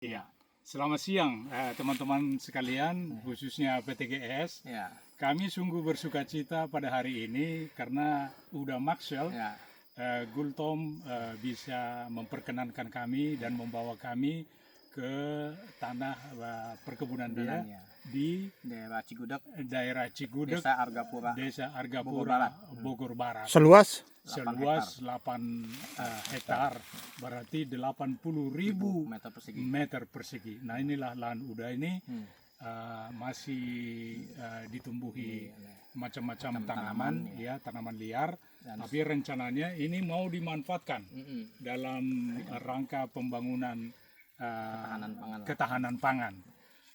Iya, selamat siang teman-teman sekalian, khususnya PTGS. Ya, Kami sungguh bersuka cita pada hari ini karena Uda Maxwell ya, Gultom bisa memperkenankan kami dan membawa kami ke tanah perkebunan dia benannya. di Daerah Cigudeg, daerah Cigudeg, Desa Argapura, Desa Bogor Argapura, Barat. Bogor Barat. Seluas Seluas 8 hektar, berarti 80.000 meter persegi. meter persegi. Nah, inilah lahan Uda ini masih ditumbuhi macam-macam tanaman, ya, tanaman liar. Tapi rencananya ini mau dimanfaatkan dalam rangka pembangunan Ketahanan pangan. ketahanan pangan.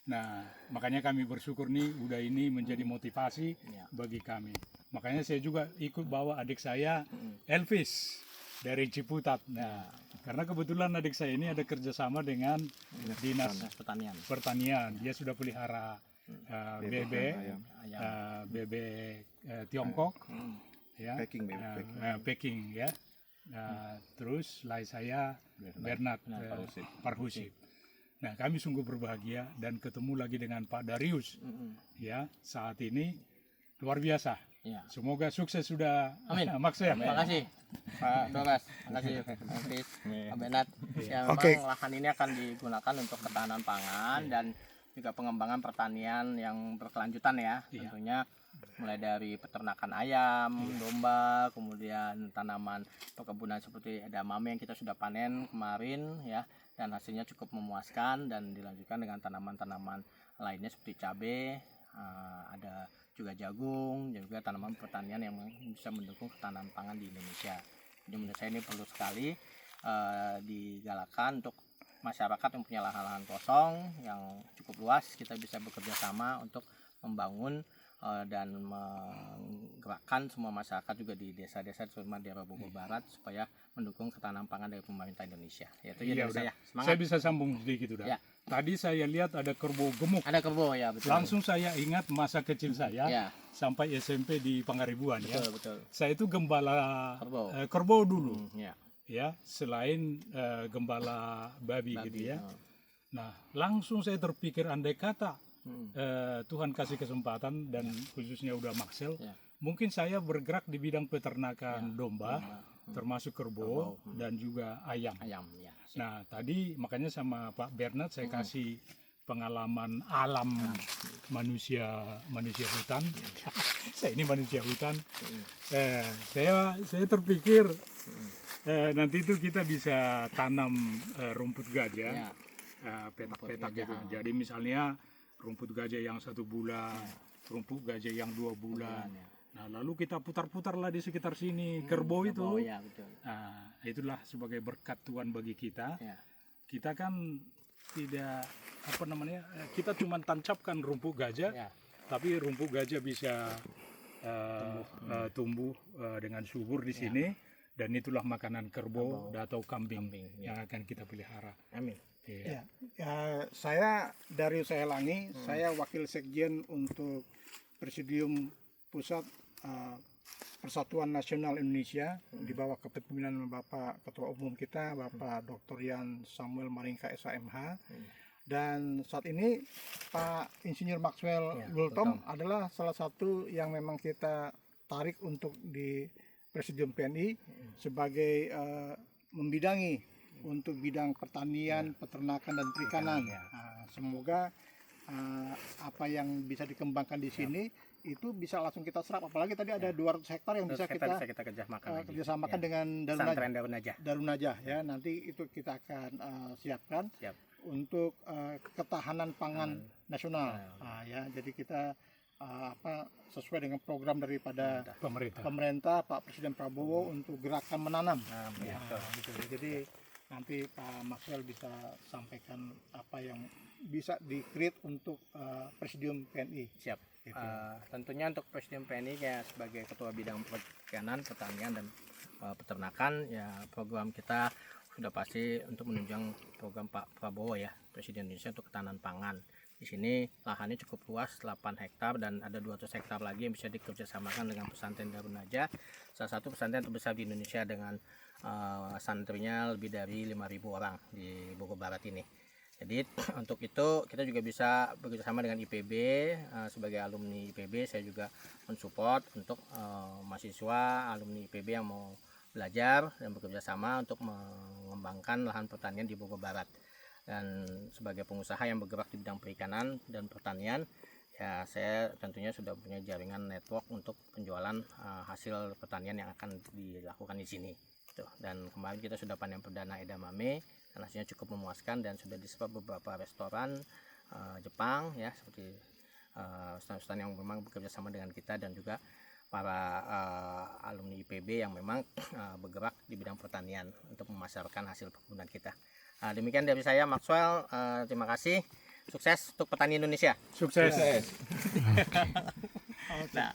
Nah, makanya kami bersyukur nih Uda ini menjadi motivasi Ya. bagi kami. Makanya saya juga ikut bawa adik saya Elvis dari Ciputat. Nah, karena kebetulan adik saya ini ada kerjasama dengan Dinas Pertanian. Pertanian. Dia sudah pelihara bebek, Ayam. bebek Tiongkok, ya, Peking, bebek Peking, ya. Terus lai saya Bernard Parhusip. Nah, kami sungguh berbahagia dan ketemu lagi dengan Pak Darius. Ya, saat ini luar biasa. Ya. Semoga sukses sudah. Amin. Maxwell. Terima kasih Pak Doras, terima kasih Elvis, Pak Benat. Ya, memang Oke. lahan ini akan digunakan untuk ketahanan pangan dan juga pengembangan pertanian yang berkelanjutan ya. Iya. Tentunya mulai dari peternakan ayam, domba, kemudian tanaman perkebunan seperti edamame yang kita sudah panen kemarin ya, dan hasilnya cukup memuaskan, dan dilanjutkan dengan tanaman-tanaman lainnya seperti cabai, ada juga jagung, dan juga tanaman pertanian yang bisa mendukung ketahanan pangan di Indonesia. Jadi menurut saya ini perlu sekali digalakkan untuk masyarakat yang punya lahan-lahan kosong yang cukup luas. Kita bisa bekerja sama untuk membangun dan menggerakkan semua masyarakat juga di desa-desa terutama di daerah Bogor Barat supaya mendukung ketahanan pangan dari pemerintah Indonesia. Ya, itu Iya, dari udah. saya. Semangat. Saya bisa sambung sedikit udah. Ya. Tadi saya lihat ada kerbau gemuk. Ada kerbau ya, betul. Langsung saya ingat masa kecil saya Ya, sampai SMP di Pangaribuan, ya. betul, betul. Saya itu gembala Kerbau. kerbau dulu, Ya. ya, selain gembala babi gitu ya. Oh. Nah, langsung saya terpikir andai kata Hmm. Tuhan kasih kesempatan dan khususnya udah Maxwell, Ya. mungkin saya bergerak di bidang peternakan domba, Hmm. termasuk kerbau dan juga ayam. Ayam ya. Nah, tadi makanya sama Pak Bernard saya kasih pengalaman alam manusia hutan. Saya ini manusia hutan. Saya terpikir nanti itu kita bisa tanam rumput gajah, Ya. petak-petak Rumput gitu. gajah. Jadi misalnya rumput gajah yang 1 bulan, rumput gajah yang 2 bulan. Ya. Nah, lalu kita putar-putarlah di sekitar sini kerbau itu. Oh ya, betul. Nah, itulah sebagai berkat Tuhan bagi kita. Ya. Kita kan tidak kita cuma tancapkan rumput gajah, Ya. tapi rumput gajah bisa tumbuh dengan subur di sini, dan itulah makanan kerbau atau kambing yang akan kita pelihara. Amin. Iya. saya dari Selangi, saya wakil sekjen untuk Presidium Pusat Persatuan Nasional Indonesia di bawah kepemimpinan Bapak Ketua Umum kita, Bapak Dr. Yan Samuel Maringka SAMH. Dan saat ini Pak Insinyur Maxwell Gultom adalah salah satu yang memang kita tarik untuk di Presidium PNI sebagai membidangi untuk bidang pertanian, peternakan dan perikanan. Semoga apa yang bisa dikembangkan di sini itu bisa langsung kita serap. Apalagi tadi ada 200 hektar yang bisa kita kerjasamakan dengan Darunajah ya. Nanti itu kita akan siapkan untuk ketahanan pangan nasional. Ya, jadi kita sesuai dengan program daripada pemerintah Pak Presiden Prabowo untuk gerakan menanam. Gitu. Jadi nanti Pak Maxwell bisa sampaikan apa yang bisa di-create untuk Presidium PNI. Siap. Gitu. Tentunya untuk Presidium PNI kayak sebagai ketua bidang perikanan, pertanian dan peternakan, ya program kita sudah pasti untuk menunjang program Pak Prabowo ya, Presiden Indonesia untuk ketahanan pangan. Di sini lahannya cukup luas, 8 hektar, dan ada 200 hektar lagi yang bisa dikerjasamakan dengan pesantren Darunajah, salah satu pesantren terbesar di Indonesia dengan santrinya lebih dari 5.000 orang di Bogor Barat ini. Jadi untuk itu kita juga bisa bekerjasama dengan IPB. Sebagai alumni IPB saya juga mensupport untuk mahasiswa alumni IPB yang mau belajar dan bekerja sama untuk mengembangkan lahan pertanian di Bogor Barat. Dan sebagai pengusaha yang bergerak di bidang perikanan dan pertanian, ya saya tentunya sudah punya jaringan network untuk penjualan hasil pertanian yang akan dilakukan di sini. Dan kemarin kita sudah panen perdana edamame dan hasilnya cukup memuaskan dan sudah diserap beberapa restoran Jepang ya, seperti restoran-restoran yang memang bekerja sama dengan kita, dan juga para alumni IPB yang memang bergerak di bidang pertanian untuk memasarkan hasil perkebunan kita. Demikian dari saya, Maxwell. Terima kasih. Sukses untuk petani Indonesia. Sukses. Nah,